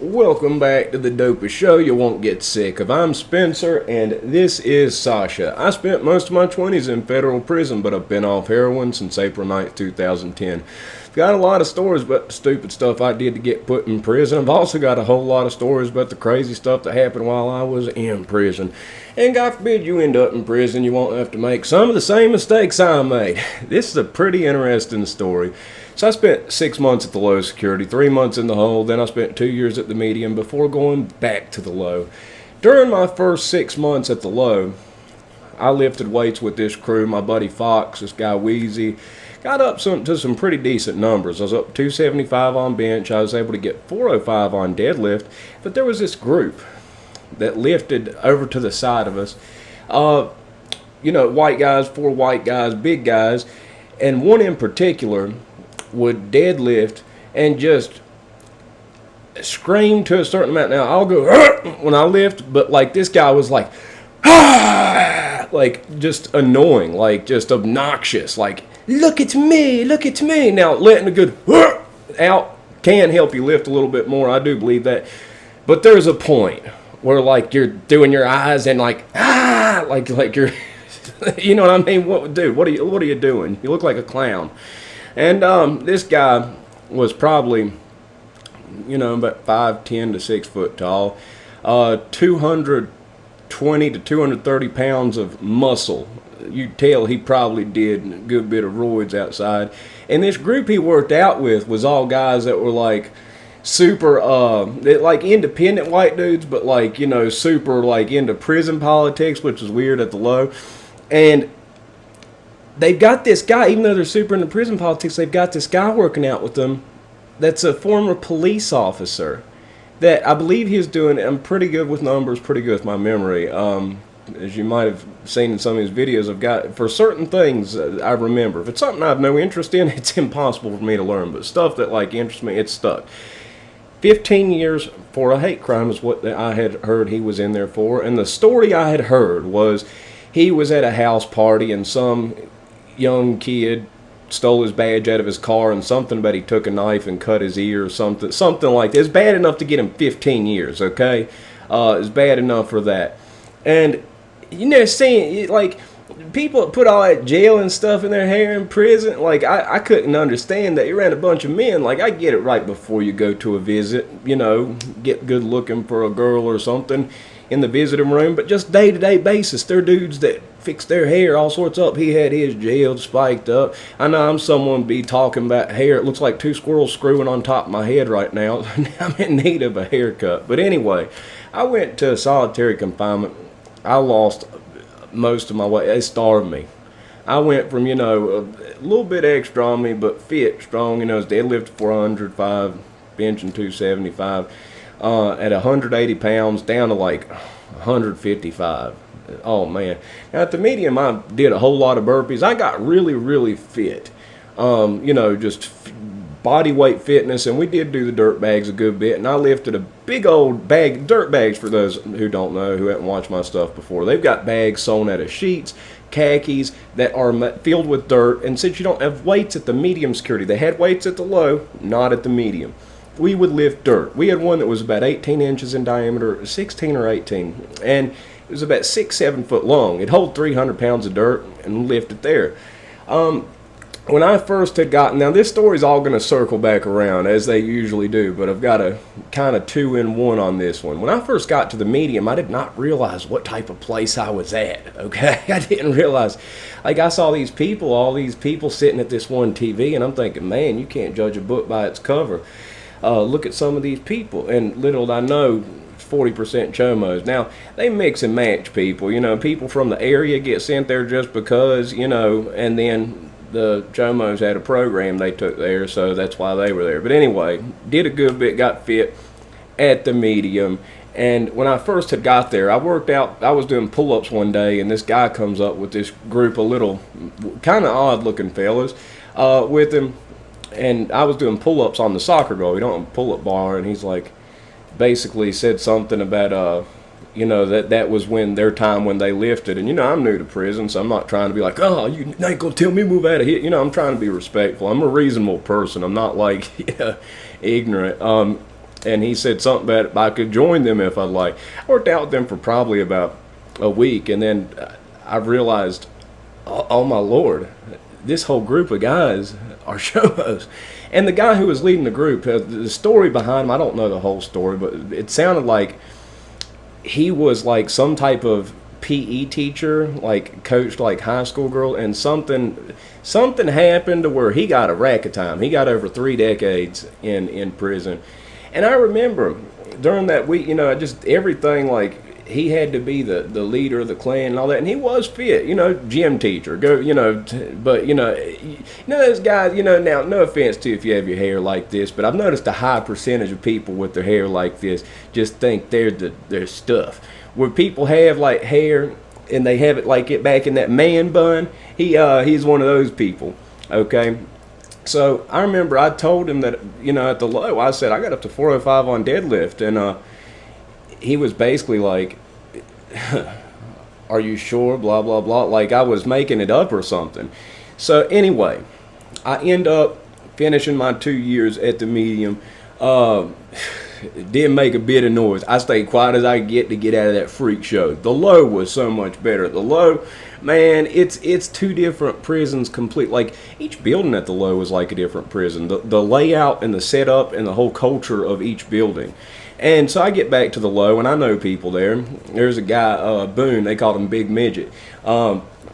Welcome back to the dopest show you won't get sick of. I'm Spencer, and this is Sasha. I spent most of my 20s in federal prison, but I've been off heroin since April 9th, 2010. I've got a lot of stories about the stupid stuff I did to get put in prison. I've also got a whole lot of stories about the crazy stuff that happened while I was in prison. And God forbid you end up in prison, you won't have to make some of the same mistakes I made. This is a pretty interesting story. So I spent 6 months at the low security, 3 months in the hole, then I spent 2 years at the medium before going back to the low. During my first 6 months at the low, I lifted weights with this crew, my buddy Fox, this guy Wheezy. Got up to some pretty decent numbers. I was up 275 on bench, I was able to get 405 on deadlift, but there was this group that lifted over to the side of us. White guys, 4 white guys, big guys, and one in particular would deadlift and just scream to a certain amount. Now I'll go when I lift, but like this guy was like like just annoying, like just obnoxious, like look at me. Now letting a good out can help you lift a little bit more, I do believe that, but there's a point where like you're doing your eyes and like like you're you know what I mean? What are you doing? You look like a clown. And this guy was probably, about 5'10" to 6 foot tall, 220 to 230 pounds of muscle. You'd tell he probably did a good bit of roids outside. And this group he worked out with was all guys that were like super, like independent white dudes, but like, super like into prison politics, which is weird at the low. And they've got this guy, even though they're super into prison politics, they've got this guy working out with them that's a former police officer that I believe he's doing. I'm pretty good with numbers, pretty good with my memory. As you might have seen in some of his videos, I've got, for certain things I remember. If it's something I have no interest in, it's impossible for me to learn. But stuff that like interests me, it's stuck. 15 years for a hate crime is what I had heard he was in there for. And the story I had heard was he was at a house party and some young kid stole his badge out of his car and something about he took a knife and cut his ear or something like that. It's bad enough to get him 15 years, okay? It's bad enough for that. And, seeing, like, people put all that jail and stuff in their hair in prison, like, I couldn't understand that. You're around a bunch of men, like, I get it right before you go to a visit, get good looking for a girl or something in the visiting room, but just day-to-day basis, they're dudes that fix their hair all sorts up. He had his gelled, spiked up. I know I'm someone be talking about hair. It looks like 2 squirrels screwing on top of my head right now. I'm in need of a haircut. But anyway, I went to solitary confinement. I lost most of my weight. It starved me. I went from, a little bit extra on me, but fit, strong, deadlift 405, benching 275. At 180 pounds down to like 155. Oh man. Now at the medium I did a whole lot of burpees. I got really, really fit. Just body weight fitness, and we did do the dirt bags a good bit, and I lifted a big old bag, dirt bags for those who don't know, who haven't watched my stuff before. They've got bags sewn out of sheets, khakis that are filled with dirt, and since you don't have weights at the medium security, they had weights at the low, not at the medium. We would lift dirt. We had one that was about 18 inches in diameter, 16 or 18, and it was about 6-7 foot long. It'd hold 300 pounds of dirt and lift it there. When I first had gotten, now this story's all going to circle back around as they usually do, but I've got a kind of 2-in-1 on this one. When I first got to the medium, I did not realize what type of place I was at, okay? I didn't realize. Like, I saw all these people sitting at this one TV, and I'm thinking, man, you can't judge a book by its cover. Look at some of these people, and little did I know, 40% chomos. Now, they mix and match people. People from the area get sent there just because, and then the chomos had a program they took there, so that's why they were there. But anyway, did a good bit, got fit at the medium. And when I first had got there, I worked out, I was doing pull-ups one day, and this guy comes up with this group of little, kind of odd-looking fellas with him. And I was doing pull-ups on the soccer goal. We don't have a pull-up bar, and he's like, basically said something about, that was when their time when they lifted. And, I'm new to prison, so I'm not trying to be like, oh, you ain't gonna tell me move out of here. I'm trying to be respectful. I'm a reasonable person. I'm not like ignorant. and he said something about I could join them if I'd like. I worked out with them for probably about a week, and then I realized, oh my Lord, this whole group of guys are showos. And the guy who was leading the group, the story behind him, I don't know the whole story, but it sounded like he was like some type of PE teacher, like coached like high school girl, and something happened to where he got a rack of time. He got over 3 decades in prison. And I remember during that week, just everything, like he had to be the leader of the clan and all that, and he was fit, gym teacher, but those guys, now no offense to if you have your hair like this, but I've noticed a high percentage of people with their hair like this just think they're their stuff. Where people have like hair and they have it like it back in that man bun, he's one of those people, okay? So I remember I told him that, at the low, I said I got up to 405 on deadlift, and he was basically like, are you sure, blah, blah, blah, like I was making it up or something. So anyway, I end up finishing my 2 years at the medium. Didn't make a bit of noise. I stayed quiet as I could to get out of that freak show. The low was so much better. The low, man, it's 2 different prisons complete. Like each building at the low was like a different prison. The layout and the setup and the whole culture of each building. And so I get back to the low, and I know people there. There's a guy, Boone, they called him Big Midget.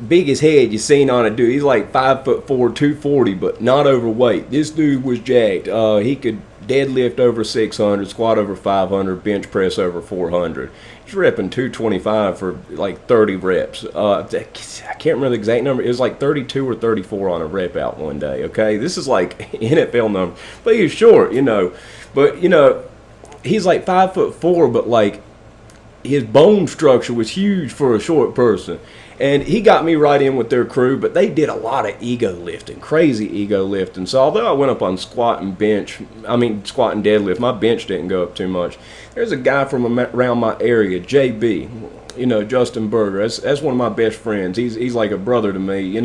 Biggest head you seen on a dude. He's like 5'4", 240, but not overweight. This dude was jacked. He could deadlift over 600, squat over 500, bench press over 400. He's repping 225 for like 30 reps. I can't remember the exact number. It was like 32 or 34 on a rep out one day, okay? This is like NFL number. But he's short, But, he's like 5'4", but like his bone structure was huge for a short person. And he got me right in with their crew, but they did a lot of ego lifting, crazy ego lifting. So although I went up on squat and deadlift, my bench didn't go up too much. There's a guy from around my area, JB, Justin Berger. That's one of my best friends. He's like a brother to me.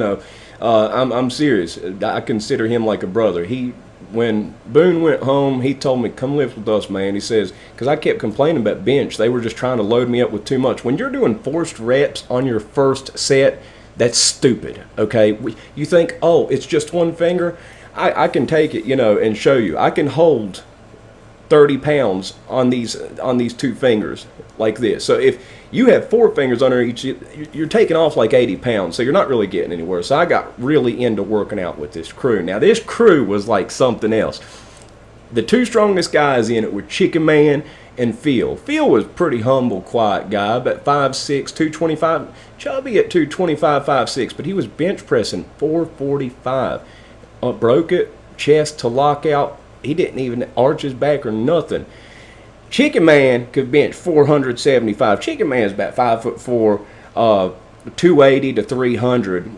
I'm serious. I consider him like a brother. When Boone went home, he told me, come lift with us, man. He says, because I kept complaining about bench. They were just trying to load me up with too much. When you're doing forced reps on your first set, that's stupid, okay? You think, oh, it's just one finger? I can take it, and show you. I can hold 30 pounds on these 2 fingers like this. So if you have 4 fingers under each, you're taking off like 80 pounds, so you're not really getting anywhere. So I got really into working out with this crew. Now this crew was like something else. The 2 strongest guys in it were Chicken Man and Phil. Phil was pretty humble, quiet guy, about 5'6", 225, chubby at 225, 5'6", but he was bench pressing 445. Broke it, chest to lockout. He didn't even arch his back or nothing. Chicken Man could bench 475. Chicken Man's about 5'4", 280 to 300.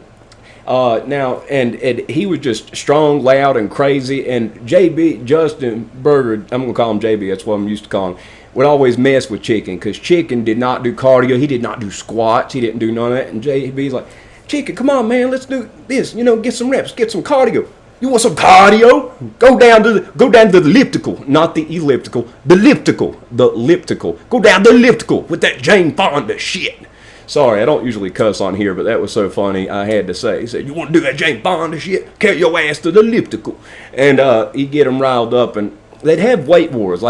Now, and he was just strong, loud, and crazy. And JB, Justin Berger, I'm going to call him JB, that's what I'm used to calling him, would always mess with Chicken because Chicken did not do cardio. He did not do squats. He didn't do none of that. And JB's like, Chicken, come on, man, let's do this. Get some reps, get some cardio. You want some cardio? Go down to the elliptical, not the elliptical, the elliptical. Go down the elliptical with that Jane Fonda shit. Sorry, I don't usually cuss on here, but that was so funny, I had to say. He said, you want to do that Jane Fonda shit? Carry your ass to the elliptical. And he'd get them riled up, and they'd have weight wars,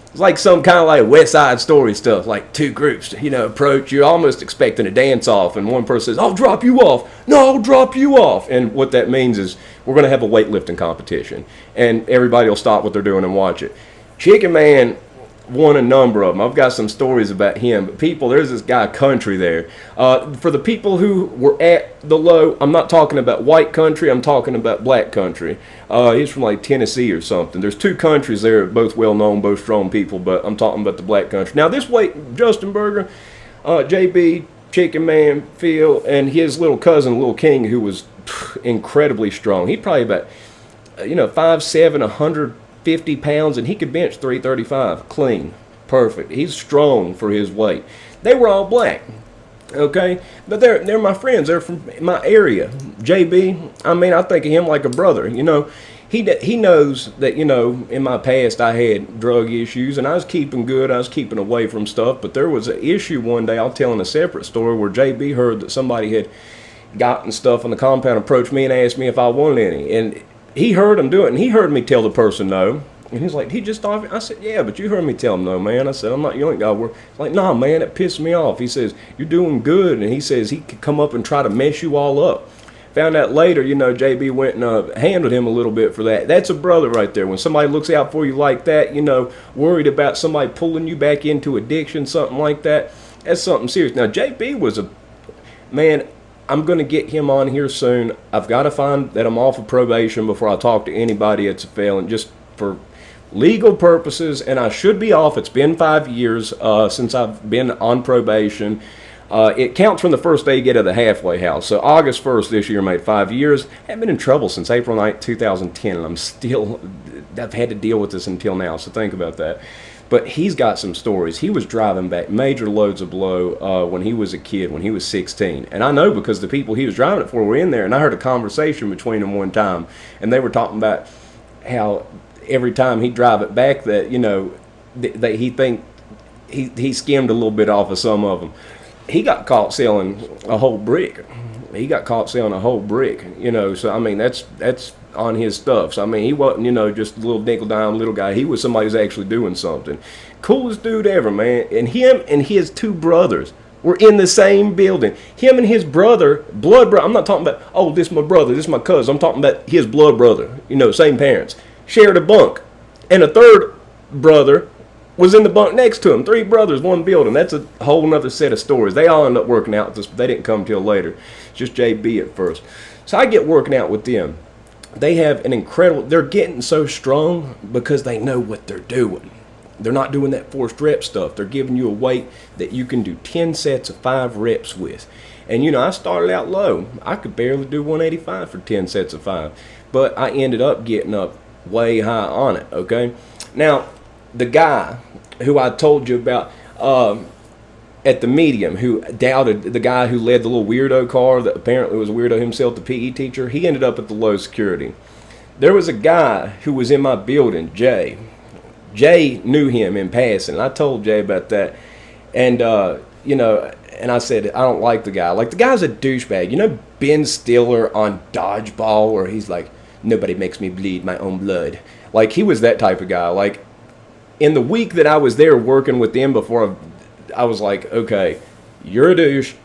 it's like some kind of like West Side Story stuff, like 2 groups, approach. You're almost expecting a dance off, and one person says, I'll drop you off. No, I'll drop you off. And what that means is we're going to have a weightlifting competition, and everybody will stop what they're doing and watch it. Chicken Man won a number of them. I've got some stories about him. But people, there's this guy Country there. For the people who were at the low, I'm not talking about white country, I'm talking about black country. He's from like Tennessee or something. There's 2 countries there, both well known, both strong people, but I'm talking about the black country. Now this weight, Justin Berger, JB, Chicken Man, Phil, and his little cousin, Lil King, who was incredibly strong. He probably about 5'7", 150 pounds, and he could bench 335 clean, perfect. He's strong for his weight. They were all black, okay, but they're my friends. They're from my area. JB, I think of him like a brother. he knows that, you know, in my past I had drug issues and I was keeping good. I was keeping away from stuff. But there was an issue one day, I'll tell in a separate story, where JB heard that somebody had gotten stuff on the compound, approached me and asked me if I wanted any. And he heard him do it, and he heard me tell the person no. And he's like, he just thought, I said, yeah, but you heard me tell him no, man. I said, I'm not, you ain't got to work. He's like, nah, man, it pissed me off. He says, you're doing good. And he says he could come up and try to mess you all up. Found out later, you know, JB went and handled him a little bit for that. That's a brother right there. When somebody looks out for you like that, you know, worried about somebody pulling you back into addiction, something like that, that's something serious. Now, JB was a, man, I'm going to get him on here soon. I've got to find that I'm off of probation before I talk to anybody that's a felon, just for legal purposes, and I should be off. It's been 5 years since I've been on probation. It counts from the first day you get to the halfway house. So August 1st this year made 5 years. I haven't been in trouble since April 9th, 2010, and I've had to deal with this until now, so think about that. But he's got some stories. He was driving back major loads of blow when he was a kid, when he was 16. And I know because the people he was driving it for were in there, and I heard a conversation between them one time, and they were talking about how every time he'd drive it back that, you know, that he skimmed a little bit off of some of them. He got caught selling a whole brick. You know, so I mean, that's on his stuff. So I mean, he wasn't, you know, just a little nickel dime little guy. He was somebody who's actually doing something. Coolest dude ever, man. And him and his two brothers were in the same building. Him and his brother, blood brother. I'm not talking about, oh, this is my brother, this is my cousin. I'm talking about his blood brother. You know, same parents. Shared a bunk. And a third brother was in the bunk next to him. 3 brothers, 1 building. That's a whole nother set of stories. They all ended up working out with this, but they didn't come till later. Just JB at first. So I get working out with them. They have an incredible, they're getting so strong because they know what they're doing. They're not doing that forced rep stuff. They're giving you a weight that you can do 10 sets of 5 reps with. And you know, I started out low. I could barely do 185 for 10 sets of 5. But I ended up getting up way high on it, okay? Now, the guy who I told you about at the medium, who doubted, the guy who led the little weirdo car that apparently was a weirdo himself, the PE teacher, he ended up at the low security. There was a guy who was in my building, Jay. Jay knew him in passing. I told Jay about that. And, you know, and I said, I don't like the guy. Like, the guy's a douchebag. You know Ben Stiller on Dodgeball, where he's like, nobody makes me bleed my own blood. Like, he was that type of guy. Like, in the week that I was there working with them before, I was like, okay, you're a douche,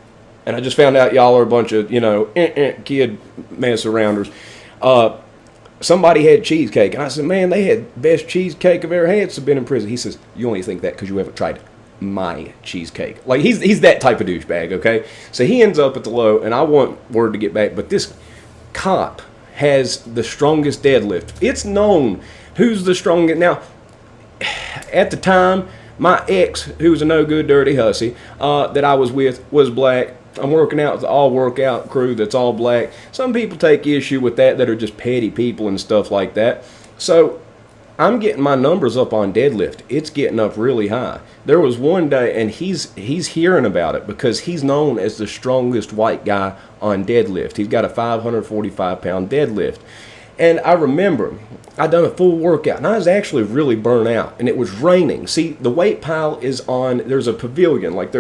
and I just found out y'all are a bunch of, you know, kid mess arounders. Somebody had cheesecake, and I said, man, they had the best cheesecake I've ever had since I've been in prison. He says, you only think that because you haven't tried my cheesecake. Like, he's that type of douchebag, okay? So he ends up at the low, and I want word to get back, but this cop has the strongest deadlift. It's known who's the strongest. Now, at the time, my ex, who was a no-good, dirty hussy, that I was with, was black. I'm working out with the all-workout crew that's all black. Some people take issue with that are just petty people and stuff like that. So I'm getting my numbers up on deadlift. It's getting up really high. There was one day, and he's hearing about it because he's known as the strongest white guy on deadlift. He's got a 545-pound deadlift. And I remember I done a full workout, and I was actually really burnt out, and it was raining. See, the weight pile is on, there's a pavilion, like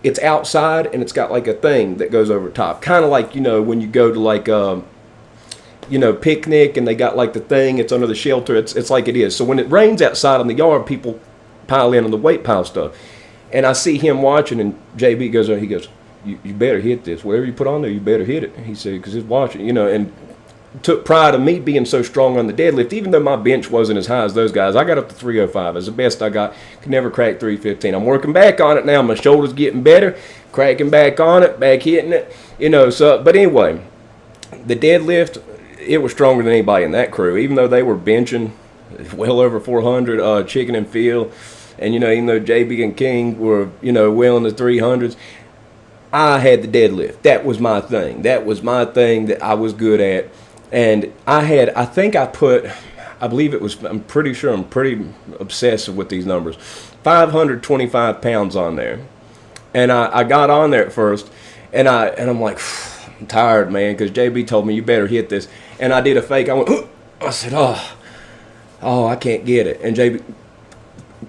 it's outside, and it's got like a thing that goes over top. Kind of like, you know, when you go to like, you know, picnic, and they got like the thing, it's under the shelter, it's like it is. So when it rains outside on the yard, people pile in on the weight pile stuff. And I see him watching, and JB goes, he goes, you better hit this. Whatever you put on there, you better hit it. He said, because he's watching, you know, and took pride in me being so strong on the deadlift. Even though my bench wasn't as high as those guys, I got up to 305. As the best I got. Could never crack 315. I'm working back on it now. My shoulder's getting better. Cracking back on it, back hitting it. You know, so, but anyway, the deadlift, it was stronger than anybody in that crew. Even though they were benching well over 400, Chicken and Phil, and, you know, even though JB and King were, you know, well in the 300s, I had the deadlift. That was my thing. That was my thing that I was good at. And I believe it was, I'm pretty sure, I'm pretty obsessive with these numbers, 525 pounds on there. And I got on there at first, and I'm like, I'm tired, man, because JB told me you better hit this. And I did a fake. I went, I said, oh, I can't get it. And JB,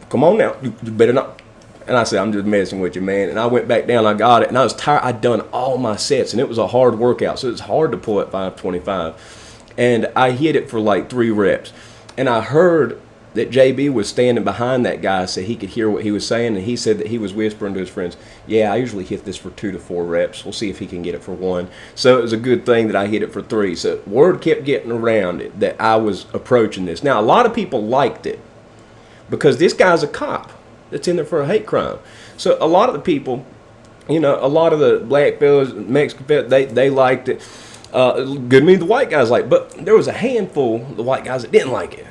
come on now, you better not. And I said, I'm just messing with you, man. And I went back down, I got it, and I was tired. I'd done all my sets, and it was a hard workout, so it was hard to pull at 525. And I hit it for like 3 reps. And I heard that JB was standing behind that guy so he could hear what he was saying, and he said that he was whispering to his friends, yeah, I usually hit this for 2 to 4 reps. We'll see if he can get it for 1. So it was a good thing that I hit it for 3. So word kept getting around it that I was approaching this. Now, a lot of people liked it because this guy's a cop that's in there for a hate crime. So a lot of the people, you know, a lot of the black fellas, Mexican fellas, they liked it. Good me, the white guys liked it. But there was a handful of the white guys that didn't like it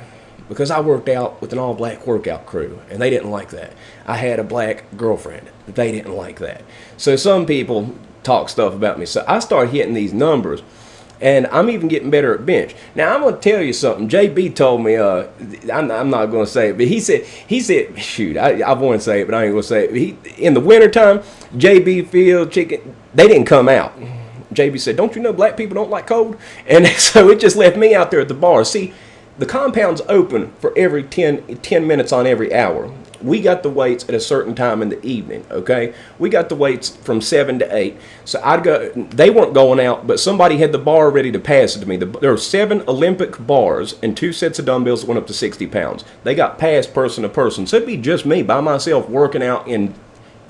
because I worked out with an all-black workout crew, and they didn't like that. I had a black girlfriend. They didn't like that. So some people talk stuff about me. So I started hitting these numbers, and I'm even getting better at bench. Now, I'm going to tell you something. JB told me, I'm not going to say it, but he said, shoot, I want to say it, but I ain't going to say it. In the wintertime, JB Field, Chicken, they didn't come out. JB said, don't you know black people don't like cold? And so it just left me out there at the bar. See, the compound's open for every 10 minutes on every hour. We got the weights at a certain time in the evening, okay? We got the weights from 7 to 8. So I'd go, they weren't going out, but somebody had the bar ready to pass it to me. There were 7 Olympic bars and 2 sets of dumbbells that went up to 60 pounds. They got passed person to person. So it'd be just me by myself working out in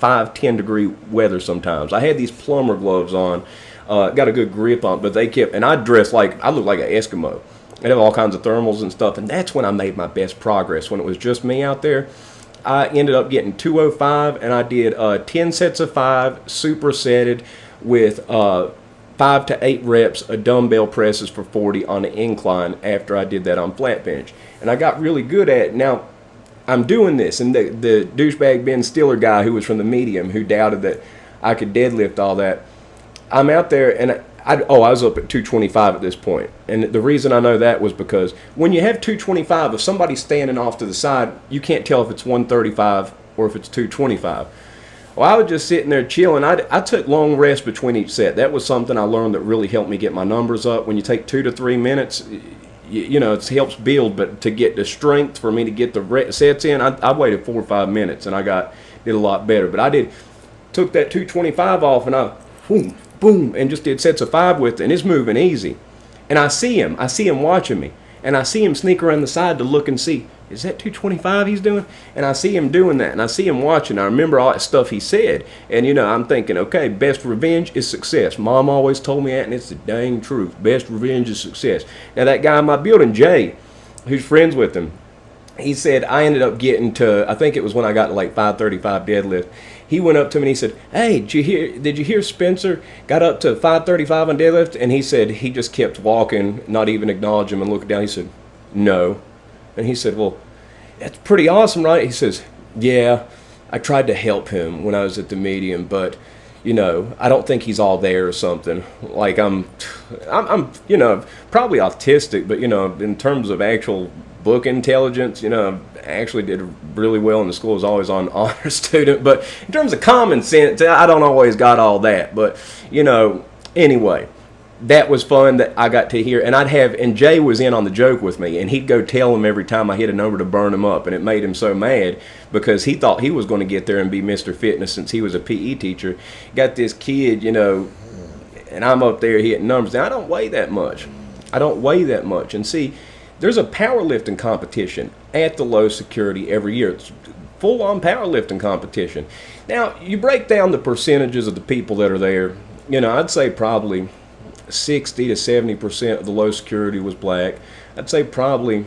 5-10 degree weather sometimes. I had these plumber gloves on, got a good grip on, but they kept, and I dressed like, I looked like an Eskimo. I have all kinds of thermals and stuff, and that's when I made my best progress. When it was just me out there, I ended up getting 205, and I did 10 sets of 5, supersetted with 5 to 8 reps of dumbbell presses for 40 on the incline after I did that on flat bench. And I got really good at it. Now, I'm doing this, and the douchebag Ben Stiller guy who was from the Medium, who doubted that I could deadlift all that, I'm out there, and I was up at 225 at this point. And the reason I know that was because when you have 225, if somebody's standing off to the side, you can't tell if it's 135 or if it's 225. Well, I was just sitting there chilling. I took long rests between each set. That was something I learned that really helped me get my numbers up. When you take 2 to 3 minutes, you know, it helps build, but to get the strength for me to get the sets in, I waited 4 or 5 minutes, and did a lot better. But I took that 225 off, and I, boom, and just did sets of 5 with it, and it's moving easy. And I see him watching me, and I see him sneak around the side to look and see, is that 225 he's doing? And I see him doing that, and I see him watching. I remember all that stuff he said, and you know, I'm thinking, okay, best revenge is success. Mom always told me that, and it's the dang truth. Best revenge is success. Now that guy in my building, Jay, who's friends with him, he said I ended up getting to, I think it was when I got to like 535 deadlift. He went up to me and he said, hey, did you hear Spencer got up to 535 on deadlift? And he said he just kept walking, not even acknowledging him and looking down. He said, no. And he said, well, that's pretty awesome, right? He says, yeah, I tried to help him when I was at the Medium, but, you know, I don't think he's all there or something. Like I'm you know, probably autistic, but, you know, in terms of actual book intelligence, you know, I actually did really well in the school. I was always on honor student, but in terms of common sense, I don't always got all that. But, you know, anyway, that was fun that I got to hear. And Jay was in on the joke with me, and he'd go tell him every time I hit a number to burn him up, and it made him so mad because he thought he was going to get there and be Mr. Fitness since he was a PE teacher. Got this kid, you know, and I'm up there hitting numbers. Now, I don't weigh that much. And see, there's a powerlifting competition at the low security every year. It's full-on powerlifting competition. Now, you break down the percentages of the people that are there, you know, I'd say probably 60 to 70% of the low security was black. I'd say probably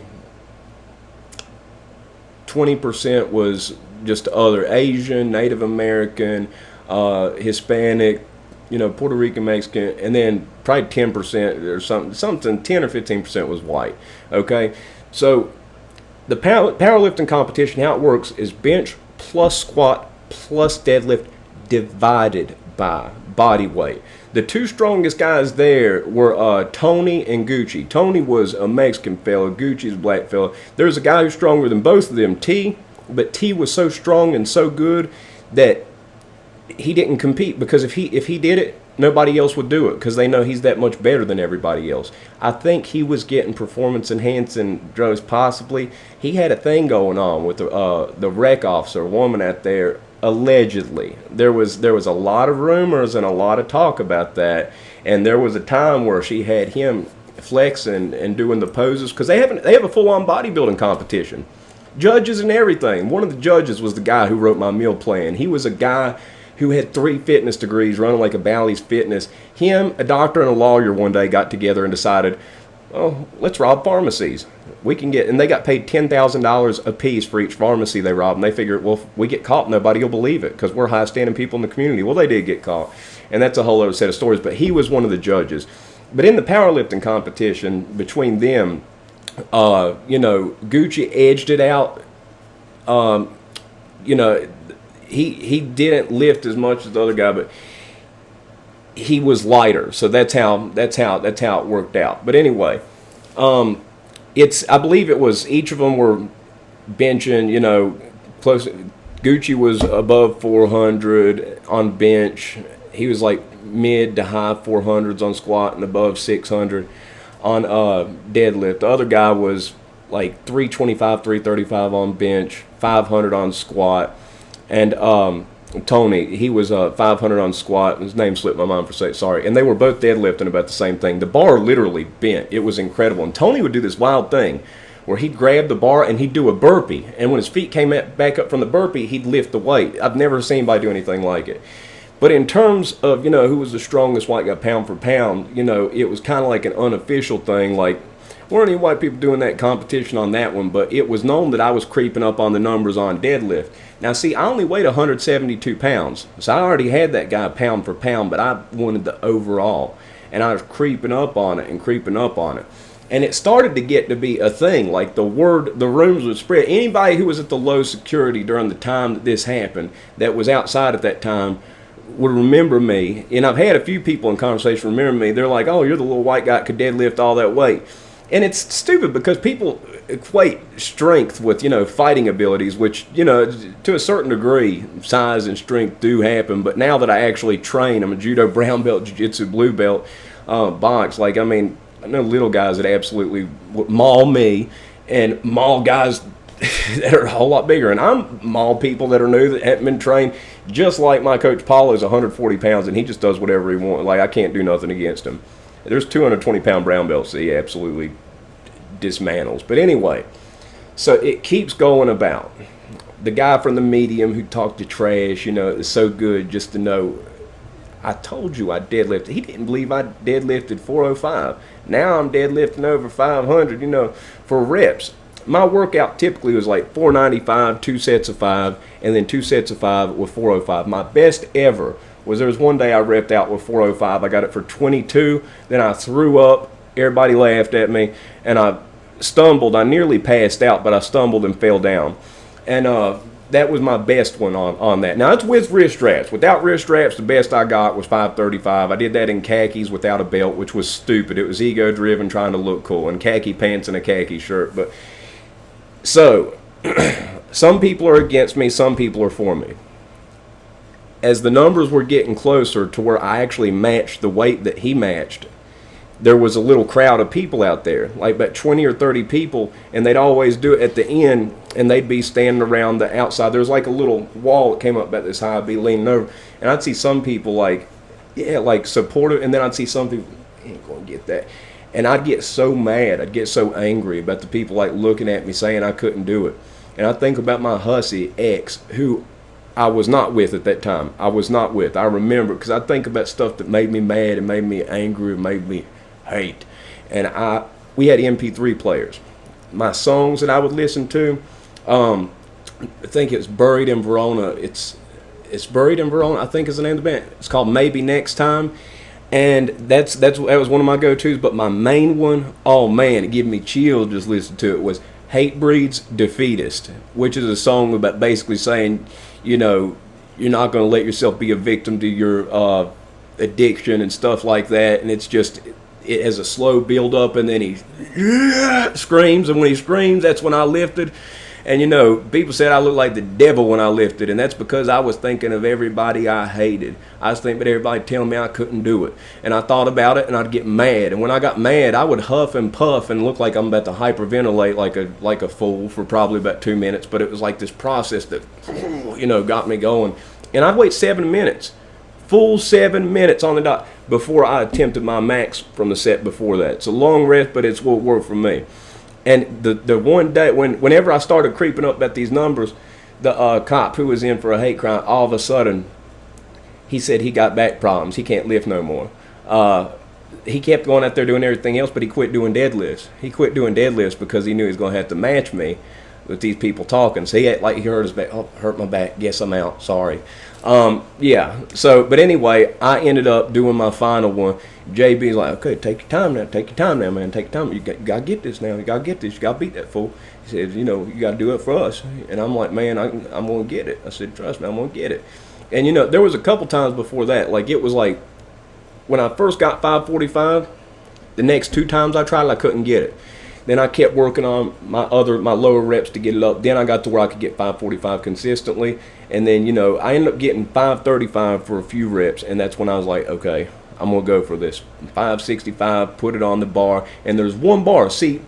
20% was just other Asian, Native American, Hispanic, you know, Puerto Rican, Mexican, and then probably 10% or something 10 or 15% was white. Okay, so the powerlifting competition, how it works is bench plus squat plus deadlift divided by body weight. The 2 strongest guys there were Tony and Gucci. Tony was a Mexican fella, Gucci's a black fella. There's a guy who's stronger than both of them, T, but T was so strong and so good that he didn't compete, because if he did it, nobody else would do it because they know he's that much better than everybody else. I think he was getting performance enhancing drugs. Possibly he had a thing going on with the rec officer, a woman out there. Allegedly, there was a lot of rumors and a lot of talk about that, and there was a time where she had him flexing and doing the poses because they have a full-on bodybuilding competition, judges and everything. One of the judges was the guy who wrote my meal plan. He was a guy who had 3 fitness degrees, running like a Bally's Fitness. Him, a doctor, and a lawyer one day got together and decided, oh, let's rob pharmacies. We can get, and they got paid $10,000 a piece for each pharmacy they robbed. And they figured, well, if we get caught, nobody will believe it because we're high-standing people in the community. Well, they did get caught, and that's a whole other set of stories. But he was one of the judges. But in the powerlifting competition between them, Gucci edged it out. He didn't lift as much as the other guy, but he was lighter. So that's how it worked out. But anyway, I believe it was each of them were benching, close. Gucci was above 400 on bench. He was like mid to high 400s on squat and above 600 on deadlift. The other guy was like 325, 335 on bench, 500 on squat. And Tony, he was 500 on squat. His name slipped my mind for a second, sorry. And they were both deadlifting about the same thing. The bar literally bent. It was incredible. And Tony would do this wild thing where he'd grab the bar and he'd do a burpee. And when his feet came back up from the burpee, he'd lift the weight. I've never seen anybody do anything like it. But in terms of, who was the strongest white guy pound for pound, it was kind of like an unofficial thing. Like, weren't any white people doing that competition on that one, but it was known that I was creeping up on the numbers on deadlift. Now, see, I only weighed 172 pounds, so I already had that guy pound for pound, but I wanted the overall, and I was creeping up on it. And it started to get to be a thing, like the rooms would spread. Anybody who was at the low security during the time that this happened, that was outside at that time, would remember me. And I've had a few people in conversation remember me. They're like, oh, you're the little white guy that could deadlift all that weight. And it's stupid because people equate strength with, fighting abilities, which, to a certain degree, size and strength do happen. But now that I actually train, I'm a judo brown belt, jiu-jitsu blue belt, box. I know little guys that absolutely maul me and maul guys that are a whole lot bigger. And I'm maul people that are new that haven't been trained. Just like my coach Paul is 140 pounds and he just does whatever he wants. I can't do nothing against him. There's 220-pound brown belts that he absolutely dismantles. But anyway, so it keeps going about. The guy from the Medium who talked to trash, it's so good just to know, I told you I deadlifted. He didn't believe I deadlifted 405. Now I'm deadlifting over 500, for reps. My workout typically was like 495, 2 sets of 5, and then 2 sets of 5 with 405. My best ever was there was one day I repped out with 405. I got it for 22. Then I threw up. Everybody laughed at me. And I stumbled. I nearly passed out, but I stumbled and fell down. And that was my best one on that. Now, it's with wrist straps. Without wrist straps, the best I got was 535. I did that in khakis without a belt, which was stupid. It was ego-driven, trying to look cool, and khaki pants and a khaki shirt. But so, some people are against me. Some people are for me. As the numbers were getting closer to where I actually matched the weight that he matched, there was a little crowd of people out there, like about 20 or 30 people, and they'd always do it at the end, and they'd be standing around the outside. There was like a little wall that came up about this high. I'd be leaning over, and I'd see some people like supportive, and then I'd see some people, ain't gonna get that. And I'd get so mad, I'd get so angry about the people looking at me saying I couldn't do it. And I think about my hussy ex, who I was not with at that time. I remember, because I think about stuff that made me mad and made me angry and made me hate. And we had MP3 players. My songs that I would listen to, I think it's Buried in Verona. It's Buried in Verona, I think is the name of the band. It's called Maybe Next Time. And that was one of my go-tos. But my main one, oh man, it gave me chills just listening to it, was Hatebreed's Defeatist, which is a song about basically saying, you're not going to let yourself be a victim to your addiction and stuff like that. And it's just, it has a slow build up, and then he screams, and when he screams, that's when I lifted. And you know, people said I looked like the devil when I lifted, and that's because I was thinking of everybody I hated. I was thinking about everybody telling me I couldn't do it. And I thought about it, and I'd get mad. And when I got mad, I would huff and puff and look like I'm about to hyperventilate like a fool for probably about 2 minutes. But it was like this process that, you know, got me going. And I'd wait 7 minutes, full 7 minutes on the dot, before I attempted my max from the set before that. It's a long rest, but it's what worked for me. And the one day, whenever I started creeping up at these numbers, the cop who was in for a hate crime, all of a sudden, he said he got back problems. He can't lift no more. He kept going out there doing everything else, but he quit doing deadlifts. He quit doing deadlifts because he knew he was going to have to match me with these people talking. So he had, like, he hurt his back. Oh, hurt my back. Guess I'm out. Sorry. Yeah. So, but anyway, I ended up doing my final one. JB's like, okay, take your time now. Take your time now, man. Take your time. You got to get this now. You got to get this. You got to beat that fool. He said, you know, you got to do it for us. And I'm like, man, I'm going to get it. I said, trust me, I'm going to get it. And, you know, there was a couple times before that. Like, it was like, when I first got 545, the next 2 times I tried, I couldn't get it. Then I kept working on my lower reps to get it up. Then I got to where I could get 545 consistently. And then, you know, I ended up getting 535 for a few reps. And that's when I was like, okay, I'm going to go for this. 565, put it on the bar. And there's one bar. See,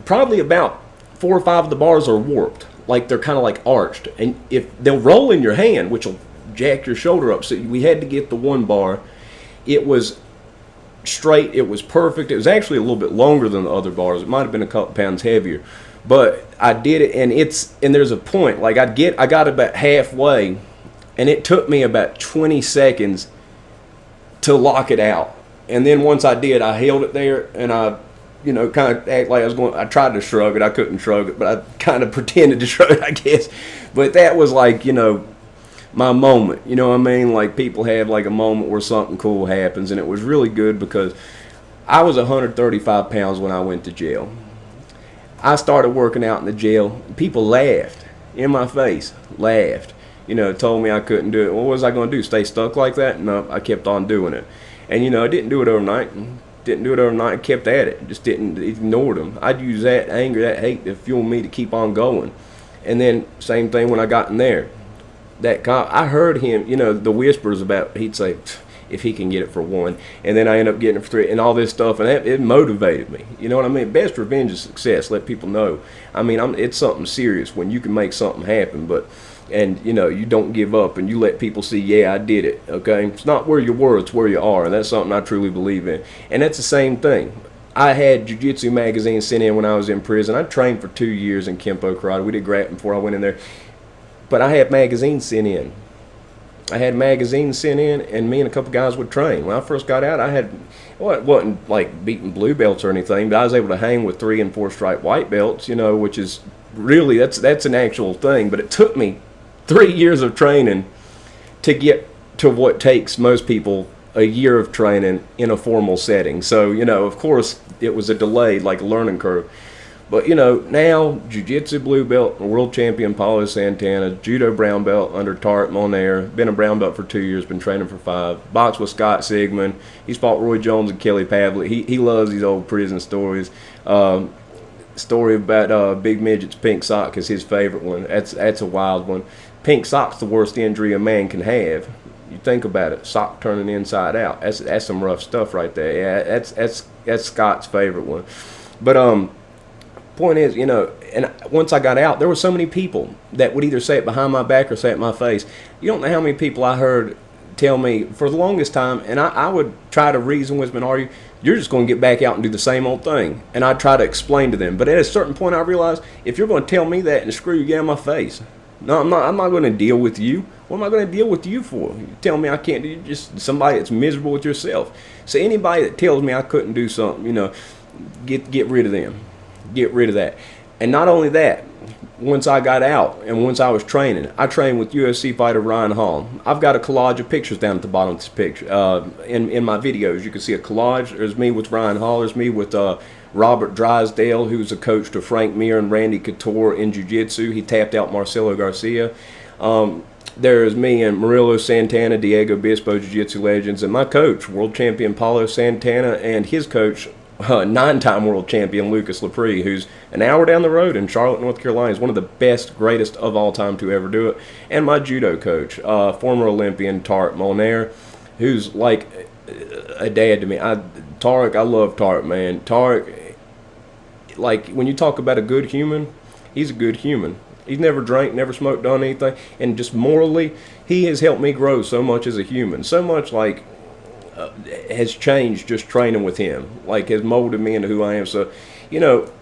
probably about 4 or 5 of the bars are warped. Like, they're kind of like arched. And if they'll roll in your hand, which will jack your shoulder up. So we had to get the one bar. It was straight. It was perfect. It was actually a little bit longer than the other bars. It might have been a couple pounds heavier, but I did it. And there's a point, like I got about halfway, and it took me about 20 seconds to lock it out. And then once I did, I held it there, and I, you know, kind of act like I was going. I tried to shrug it. I couldn't shrug it, but I kind of pretended to shrug it, I guess. But that was like, you know, my moment, you know what I mean? Like, people have like a moment where something cool happens, and it was really good because I was 135 pounds when I went to jail. I started working out in the jail. People laughed in my face, laughed, you know, told me I couldn't do it. What was I going to do, stay stuck like that? No, I kept on doing it. And, you know, I didn't do it overnight. I kept at it, just didn't ignore them. I'd use that anger, that hate to fuel me to keep on going. And then same thing when I got in there. That cop, I heard him, you know, the whispers about, he'd say, if he can get it for 1, and then I end up getting it for 3, and all this stuff, and it motivated me. You know what I mean? Best revenge is success. Let people know. I mean, it's something serious when you can make something happen, and you know, you don't give up, and you let people see, yeah, I did it. Okay, it's not where you were, it's where you are, and that's something I truly believe in. And that's the same thing. I had Jiu-Jitsu magazine sent in when I was in prison. I trained for 2 years in Kempo Karate. We did grappling before I went in there. But I had magazines sent in. And me and a couple guys would train. When I first got out, it wasn't like beating blue belts or anything, but I was able to hang with 3 and 4 stripe white belts, you know, which is really, that's an actual thing. But it took me 3 years of training to get to what takes most people a year of training in a formal setting. So, you know, of course, it was a delayed, like a learning curve. But, you know, now, Jiu-Jitsu blue belt, world champion Paulo Santana, judo brown belt under Tariq Monair, been a brown belt for 2 years, been training for 5, boxed with Scott Sigmund, he's fought Roy Jones and Kelly Pavlik, he loves these old prison stories. Story about Big Midget's pink sock is his favorite one. That's a wild one. Pink sock's the worst injury a man can have. You think about it, sock turning inside out. That's some rough stuff right there. Yeah, that's Scott's favorite one. But point is, you know, and once I got out, there were so many people that would either say it behind my back or say it in my face. You don't know how many people I heard tell me for the longest time, and I would try to reason with them and argue, you're just going to get back out and do the same old thing. And I'd try to explain to them. But at a certain point, I realized, if you're going to tell me that, and screw you, get in my face. No, I'm not going to deal with you. What am I going to deal with you for? You tell me I can't do, you're just somebody that's miserable with yourself. So anybody that tells me I couldn't do something, you know, get rid of them. Get rid of that. And not only that, once I got out and once I was training, I trained with UFC fighter Ryan Hall. I've got a collage of pictures down at the bottom of this picture. In my videos, you can see a collage. There's me with Ryan Hall. There's me with Robert Drysdale, who's a coach to Frank Mir and Randy Couture in Jiu-Jitsu. He tapped out Marcelo Garcia. There's me and Murillo Santana, Diego Bispo, Jiu-Jitsu legends, and my coach, world champion Paulo Santana, and his coach, nine-time world champion Lucas Lepre, who's an hour down the road in Charlotte, North Carolina. He's one of the best, greatest of all time to ever do it. And my judo coach, former Olympian Tarek Molnair, who's like a dad to me. Tarek, I love Tarek, man. Tarek, like, when you talk about a good human, he's a good human. He's never drank, never smoked, done anything. And just morally, he has helped me grow so much as a human. So much, like, has changed just training with him, like has molded me into who I am. So, you know,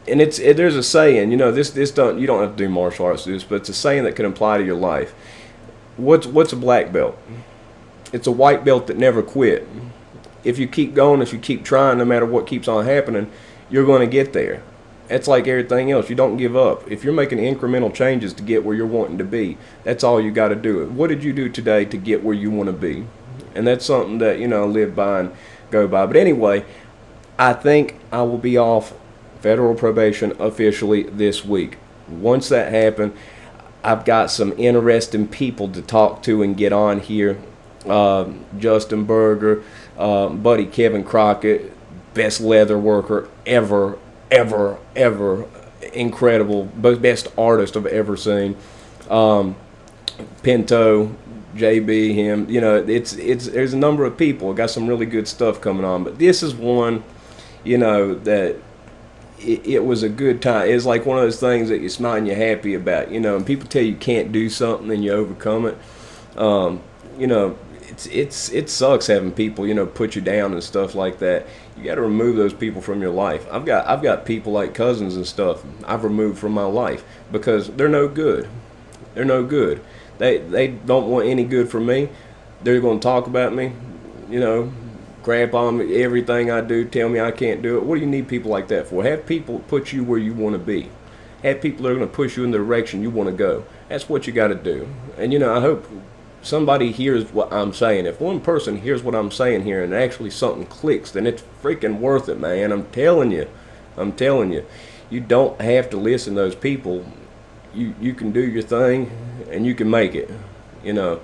and there's a saying, you know, this don't, you don't have to do martial arts to this, but it's a saying that can apply to your life. What's a black belt? It's a white belt that never quit. If you keep going, if you keep trying, no matter what keeps on happening, you're going to get there. It's like everything else. You don't give up. If you're making incremental changes to get where you're wanting to be, that's all you got to do. What did you do today to get where you want to be? And that's something that, you know, I live by and go by. But anyway, I think I will be off federal probation officially this week. Once that happens, I've got some interesting people to talk to and get on here. Justin Berger, buddy Kevin Crockett, best leather worker ever, incredible, best artist I've ever seen. Pinto, JB, him, you know, there's a number of people. Got some really good stuff coming on, but this is one, you know, that it was a good time. It's like one of those things that you smile and you're happy about, you know. And people tell you can't do something and you overcome it. You know, it sucks having people, you know, put you down and stuff like that. You got to remove those people from your life. I've got people like cousins and stuff I've removed from my life because they're no good. They're no good. They don't want any good for me. They're going to talk about me, you know, crap on me, everything I do, tell me I can't do it. What do you need people like that for? Have people put you where you want to be. Have people that are going to push you in the direction you want to go. That's what you got to do. And, you know, I hope somebody hears what I'm saying. If one person hears what I'm saying here and actually something clicks, then it's freaking worth it, man. I'm telling you. You don't have to listen to those people. You can do your thing and you can make it. You know,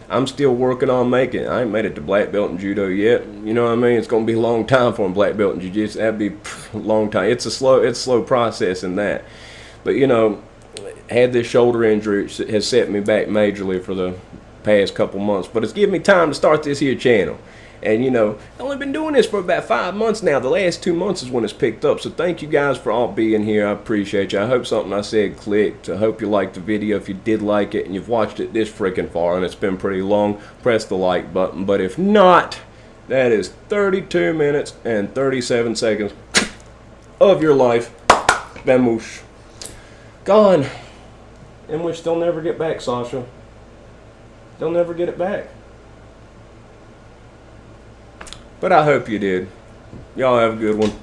I'm still working on making it. I ain't made it to black belt in judo yet. You know what I mean? It's going to be a long time for a black belt in jiu-jitsu. That'd be a long time. It's a slow process in that. But, you know, had this shoulder injury, it has set me back majorly for the past couple months. But it's given me time to start this here channel. And, you know, I've only been doing this for about 5 months now. The last 2 months is when it's picked up. So thank you guys for all being here. I appreciate you. I hope something I said clicked. I hope you liked the video. If you did like it and you've watched it this freaking far and it's been pretty long, press the like button. But if not, that is 32 minutes and 37 seconds of your life. Vamoosh. Gone. In which they'll never get back, Sasha. They'll never get it back. But I hope you did. Y'all have a good one.